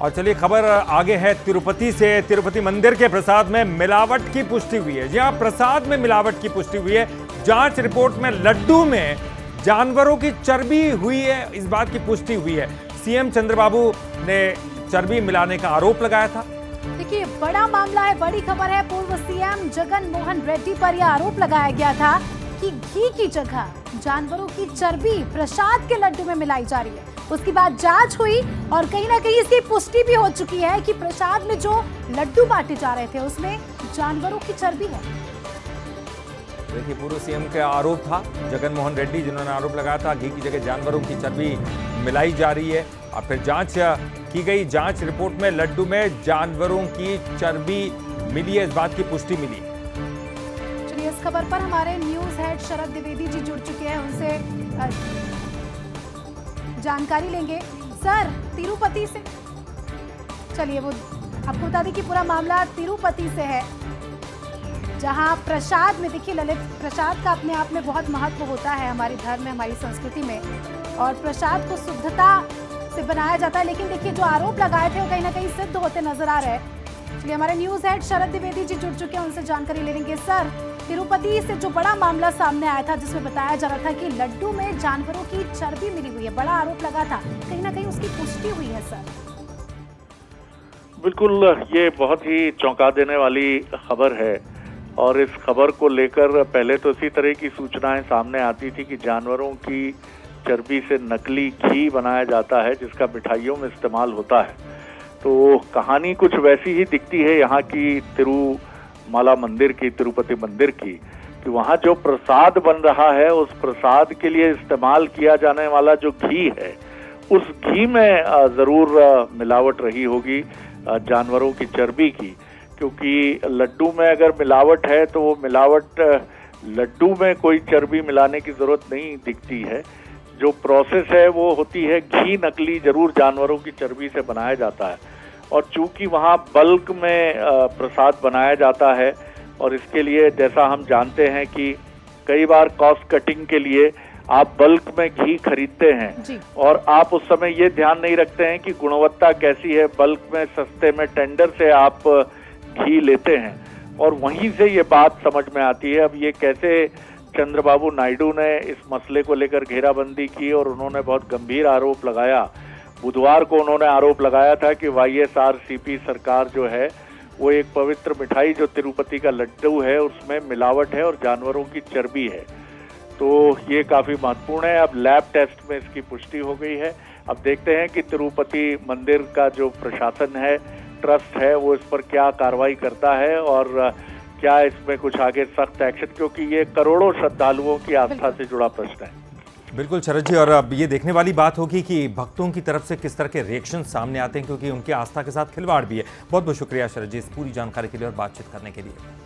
और चलिए खबर आगे है तिरुपति से। तिरुपति मंदिर के प्रसाद में मिलावट की पुष्टि हुई है। जी हां, प्रसाद में मिलावट की पुष्टि हुई है। जांच रिपोर्ट में लड्डू में जानवरों की चर्बी हुई है, इस बात की पुष्टि हुई है। सीएम चंद्रबाबू ने चर्बी मिलाने का आरोप लगाया था। देखिए, बड़ा मामला है, बड़ी खबर है। पूर्व सीएम जगन मोहन रेड्डी पर यह आरोप लगाया गया था कि घी की जगह जानवरों की चर्बी प्रसाद के लड्डू में मिलाई जा रही है। उसके बाद जांच हुई और कहीं ना कहीं इसकी पुष्टि भी हो चुकी है कि प्रसाद में जो लड्डू बांटे जा रहे थे उसमें जानवरों की चर्बी है। देखिए, पूर्व सीएम का आरोप था जगन मोहन रेड्डी, जिन्होंने आरोप लगाया था घी की जगह जानवरों की चर्बी मिलाई जा रही है। और फिर जांच की गई, जांच रिपोर्ट में लड्डू में जानवरों की चर्बी मिली है, इस बात की पुष्टि मिली। चलिए, इस खबर पर हमारे न्यूज हेड शरद द्विवेदी जी जुड़ चुके हैं, उनसे जानकारी लेंगे। सर, तिरुपति से चलिए, वो आपको बता दें कि पूरा मामला तिरुपति से है, जहां प्रसाद में, देखिए ललित, प्रसाद का अपने आप में बहुत महत्व होता है हमारे धर्म में, हमारी संस्कृति में, और प्रसाद को शुद्धता से बनाया जाता है। लेकिन देखिए, जो आरोप लगाए थे वो कहीं ना कहीं सिद्ध होते नजर आ रहे हैं। चलिए, हमारे न्यूज हेड शरद द्विवेदी जी जुड़ चुके हैं, उनसे जानकारी ले लेंगे। सर, तिरुपति से जो बड़ा मामला सामने आया था, जिसमें बताया जा रहा था कि लड्डू में जानवरों की चर्बी मिली हुई है, बड़ा आरोप लगा था, कहीं ना कहीं उसकी पुष्टि हुई है। सर, बिल्कुल, ये बहुत ही चौंका देने वाली खबर है। और इस खबर को लेकर पहले तो इसी तरह की सूचनाएं सामने आती थी कि जानवरों की चर्बी से नकली घी बनाया जाता है, जिसका मिठाइयों में इस्तेमाल होता है। तो कहानी कुछ वैसी ही दिखती है यहाँ की तिरुमाला मंदिर की, तिरुपति मंदिर की, कि वहाँ जो प्रसाद बन रहा है, उस प्रसाद के लिए इस्तेमाल किया जाने वाला जो घी है, उस घी में जरूर मिलावट रही होगी जानवरों की चर्बी की। क्योंकि लड्डू में अगर मिलावट है तो वो मिलावट लड्डू में कोई चर्बी मिलाने की जरूरत नहीं दिखती है। जो प्रोसेस है वो होती है घी नकली जरूर जानवरों की चर्बी से बनाया जाता है। और चूंकि वहाँ बल्क में प्रसाद बनाया जाता है, और इसके लिए जैसा हम जानते हैं कि कई बार कॉस्ट कटिंग के लिए आप बल्क में घी खरीदते हैं और आप उस समय ये ध्यान नहीं रखते हैं कि गुणवत्ता कैसी है। बल्क में सस्ते में टेंडर से आप घी लेते हैं और वहीं से ये बात समझ में आती है। अब ये कैसे चंद्रबाबू नायडू ने इस मसले को लेकर घेराबंदी की और उन्होंने बहुत गंभीर आरोप लगाया। बुधवार को उन्होंने आरोप लगाया था कि YSRCP सरकार जो है वो एक पवित्र मिठाई जो तिरुपति का लड्डू है उसमें मिलावट है और जानवरों की चर्बी है। तो ये काफी महत्वपूर्ण है। अब लैब टेस्ट में इसकी पुष्टि हो गई है। अब देखते हैं कि तिरुपति मंदिर का जो प्रशासन है, ट्रस्ट है, वो इस पर क्या कार्रवाई करता है और क्या इसमें कुछ आगे सख्त एक्शन, क्योंकि ये करोड़ों श्रद्धालुओं की आस्था से जुड़ा प्रश्न है। बिल्कुल शरद जी, और अब ये देखने वाली बात होगी कि भक्तों की तरफ से किस तरह के रिएक्शन सामने आते हैं, क्योंकि उनकी आस्था के साथ खिलवाड़ भी है। बहुत बहुत शुक्रिया शरद जी इस पूरी जानकारी के लिए और बातचीत करने के लिए।